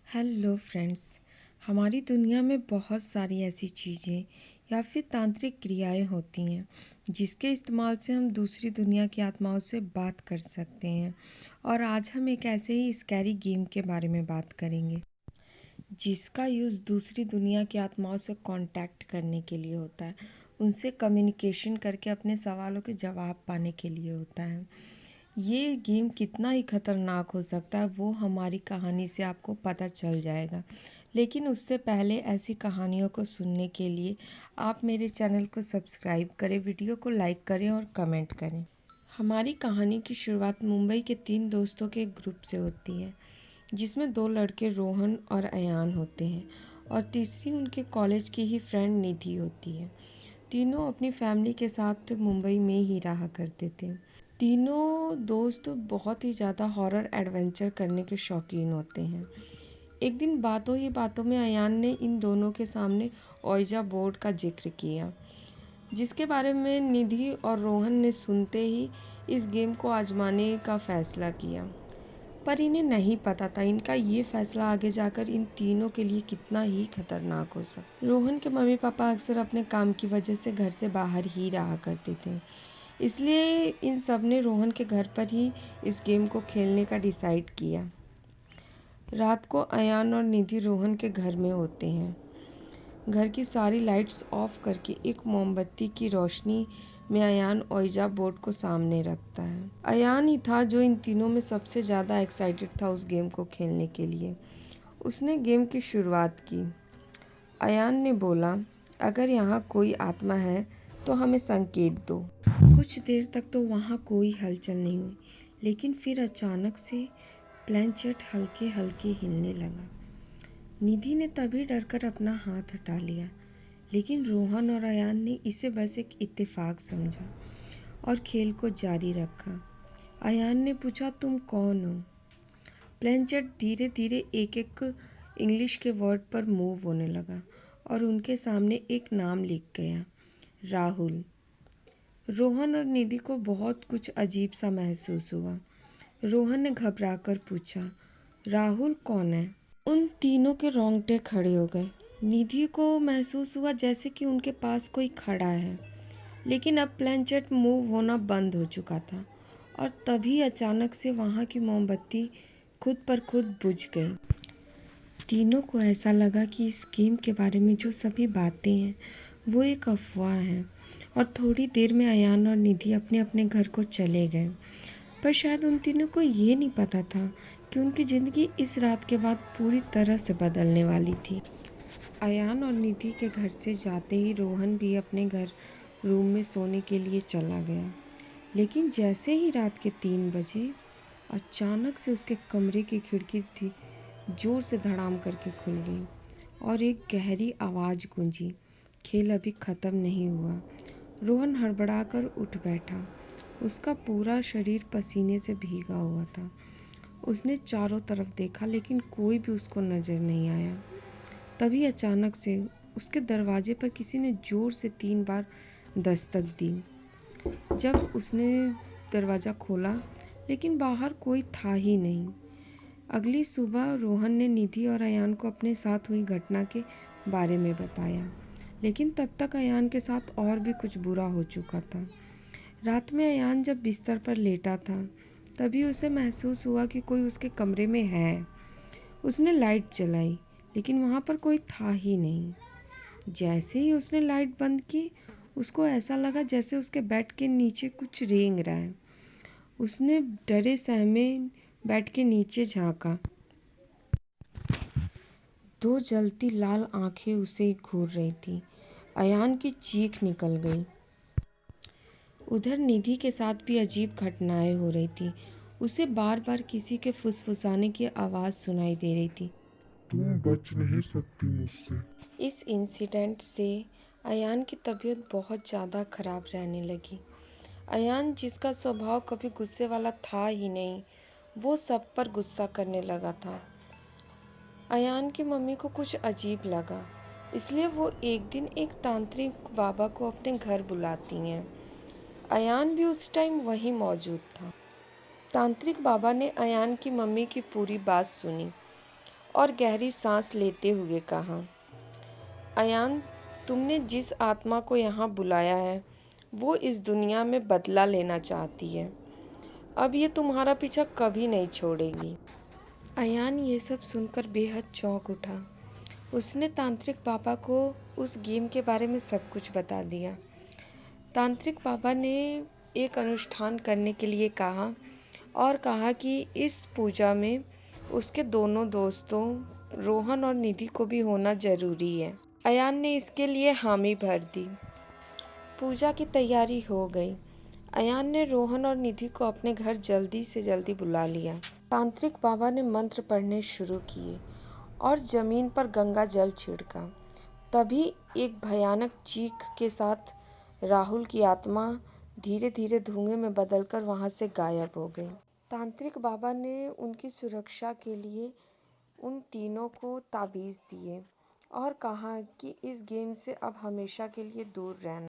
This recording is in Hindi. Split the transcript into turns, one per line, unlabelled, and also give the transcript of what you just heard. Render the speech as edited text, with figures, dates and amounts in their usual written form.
Hello friends. हमारी दुनिया में बहुत सारी ऐसी चीज़ें या फिर तांत्रिक क्रियाएं होती हैं जिसके इस्तेमाल से हम दूसरी दुनिया की आत्माओं से बात कर सकते हैं। और आज हम एक ऐसे ही स्कैरी गेम के बारे में बात करेंगे जिसका यूज़ दूसरी दुनिया की आत्माओं से कांटेक्ट करने के लिए होता है, उनसे कम्युनिकेशन करके अपने सवालों के जवाब पाने के लिए होता है। ये गेम कितना ही खतरनाक हो सकता है वो हमारी कहानी से आपको पता चल जाएगा। लेकिन उससे पहले ऐसी कहानियों को सुनने के लिए आप मेरे चैनल को सब्सक्राइब करें, वीडियो को लाइक करें और कमेंट करें। हमारी कहानी की शुरुआत मुंबई के 3 दोस्तों के एक ग्रुप से होती है, जिसमें 2 लड़के रोहन और अयान होते हैं और तीसरी उनके कॉलेज की ही फ्रेंड निधि होती है। तीनों अपनी फैमिली के साथ मुंबई में ही रहा करते थे। तीनों दोस्त बहुत ही ज़्यादा हॉरर एडवेंचर करने के शौकीन होते हैं। एक दिन बातों ही बातों में अयान ने इन दोनों के सामने ओइजा बोर्ड का जिक्र किया, जिसके बारे में निधि और रोहन ने सुनते ही इस गेम को आजमाने का फैसला किया। पर इन्हें नहीं पता था इनका ये फैसला आगे जाकर इन तीनों के लिए कितना ही खतरनाक हो सकता। रोहन के मम्मी पापा अक्सर अपने काम की वजह से घर से बाहर ही रहा करते थे, इसलिए इन सब ने रोहन के घर पर ही इस गेम को खेलने का डिसाइड किया। रात को अयान और निधि रोहन के घर में होते हैं। घर की सारी लाइट्स ऑफ करके एक मोमबत्ती की रोशनी में अयान ओइजा बोर्ड को सामने रखता है। अयान ही था जो इन तीनों में सबसे ज़्यादा एक्साइटेड था उस गेम को खेलने के लिए। उसने गेम की शुरुआत की। अयान ने बोला, अगर यहाँ कोई आत्मा है तो हमें संकेत दो। कुछ देर तक तो वहाँ कोई हलचल नहीं हुई, लेकिन फिर अचानक से प्लेनचेट हल्के हल्के हिलने लगा। निधि ने तभी डरकर अपना हाथ हटा लिया, लेकिन रोहन और अयान ने इसे बस एक इत्तेफाक समझा और खेल को जारी रखा। अयान ने पूछा, तुम कौन हो? प्लेनचेट धीरे धीरे एक एक इंग्लिश के वर्ड पर मूव होने लगा और उनके सामने एक नाम लिख गया, राहुल। रोहन और निधि को बहुत कुछ अजीब सा महसूस हुआ। रोहन ने घबराकर पूछा, राहुल कौन है? उन तीनों के रोंगटे खड़े हो गए। निधि को महसूस हुआ जैसे कि उनके पास कोई खड़ा है, लेकिन अब प्लेनचेट मूव होना बंद हो चुका था और तभी अचानक से वहाँ की मोमबत्ती खुद पर खुद बुझ गई। तीनों को ऐसा लगा कि इस गेम के बारे में जो सभी बातें हैं वो एक अफवाह है और थोड़ी देर में अयान और निधि अपने अपने घर को चले गए। पर शायद उन तीनों को ये नहीं पता था कि उनकी ज़िंदगी इस रात के बाद पूरी तरह से बदलने वाली थी। अयान और निधि के घर से जाते ही रोहन भी अपने घर रूम में सोने के लिए चला गया, लेकिन जैसे ही रात के 3 बजे अचानक से उसके कमरे की खिड़की थी जोर से धड़ाम करके खुल गई और एक गहरी आवाज़ गूंजी, खेल अभी ख़त्म नहीं हुआ। रोहन हड़बड़ाकर उठ बैठा। उसका पूरा शरीर पसीने से भीगा हुआ था। उसने चारों तरफ देखा, लेकिन कोई भी उसको नज़र नहीं आया। तभी अचानक से उसके दरवाजे पर किसी ने ज़ोर से 3 बार दस्तक दी। जब उसने दरवाज़ा खोला, लेकिन बाहर कोई था ही नहीं। अगली सुबह रोहन ने निधि और अयान को अपने साथ हुई घटना के बारे में बताया, लेकिन तब तक अयान के साथ और भी कुछ बुरा हो चुका था। रात में अयान जब बिस्तर पर लेटा था, तभी उसे महसूस हुआ कि कोई उसके कमरे में है। उसने लाइट जलाई, लेकिन वहाँ पर कोई था ही नहीं। जैसे ही उसने लाइट बंद की, उसको ऐसा लगा जैसे उसके बेड के नीचे कुछ रेंग रहा है। उसने डरे सहमे बेड के नीचे झांका। 2 जलती लाल आंखें उसे घूर रही थी। अयान की चीख निकल गई। उधर निधि के साथ भी अजीब घटनाएं हो रही थी। उसे बार बार किसी के फुसफुसाने की आवाज़ सुनाई दे रही थी,
तुम बच नहीं सकती मुझसे।
इस इंसिडेंट से अयान की तबीयत बहुत ज़्यादा ख़राब रहने लगी। अयान, जिसका स्वभाव कभी गुस्से वाला था ही नहीं, वो सब पर गुस्सा करने लगा था। अयान की मम्मी को कुछ अजीब लगा, इसलिए वो एक दिन एक तांत्रिक बाबा को अपने घर बुलाती हैं। अयान भी उस टाइम वहीं मौजूद था। तांत्रिक बाबा ने अयान की मम्मी की पूरी बात सुनी और गहरी सांस लेते हुए कहा, अयान, तुमने जिस आत्मा को यहाँ बुलाया है वो इस दुनिया में बदला लेना चाहती है। अब ये तुम्हारा पीछा कभी नहीं छोड़ेगी। अयान ये सब सुनकर बेहद चौंक उठा। उसने तांत्रिक बाबा को उस गेम के बारे में सब कुछ बता दिया। तांत्रिक बाबा ने एक अनुष्ठान करने के लिए कहा और कहा कि इस पूजा में उसके दोनों दोस्तों रोहन और निधि को भी होना जरूरी है। अयान ने इसके लिए हामी भर दी। पूजा की तैयारी हो गई। अयान ने रोहन और निधि को अपने घर जल्दी से जल्दी बुला लिया। तांत्रिक बाबा ने मंत्र पढ़ने शुरू किए और जमीन पर गंगा जल छिड़का। तभी एक भयानक चीख के साथ राहुल की आत्मा धीरे धीरे धुएं में बदलकर वहां से गायब हो गई। तांत्रिक बाबा ने उनकी सुरक्षा के लिए उन तीनों को ताबीज दिए और कहा कि इस गेम से अब हमेशा के लिए दूर रहना।